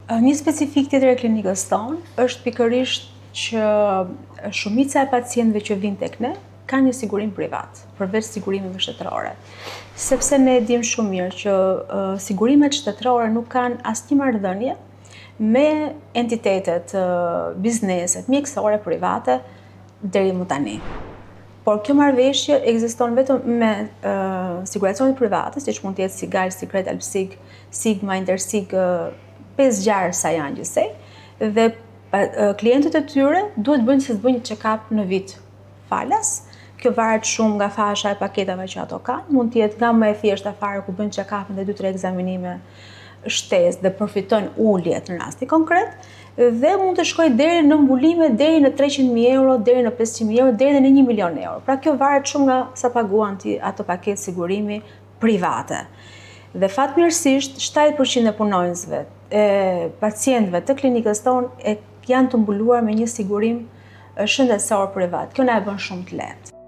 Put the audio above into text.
Një specifik tjetër e klinikës tonë është pikërisht që shumica e pacientëve që vinë tek ne kanë një sigurim privat, përveç sigurimeve shtetërore. Sepse ne dim shumë mirë që sigurimet shtetërore nuk kanë asnjë marrëdhënie me entitetet, bizneset, mjekësore private deri më tani. Por kjo marrëveshje ekziston vetëm me siguracionet private, siç mund të jetë Sigal, Sikret, Alpsig, Sigma, Intersig, 5 gjarë sa janë gjithsej, dhe klientët e tyre duhet bëjnë se të bëjnë një check-up në vit falas. Kjo varet shumë nga fasha e paketave që ato kanë. Mund të jetë nga më e thjeshta fare ku bëjnë check-upin dhe 2-3 ekzaminime shtesë dhe përfitojnë uljet në rasti konkret, dhe mund të shkojë deri në mbulime deri në 300.000 euro, deri në 500.000 euro, deri në 1 milion euro. Pra kjo varet shumë nga sa paguan ti ato paketë sigurimi private. Dhe fatmirësisht 70% e punonjësve, e pacientëve të klinikës tonë janë të mbuluar me një sigurim shëndetësor privat. Kjo na e bën shumë të lehtë.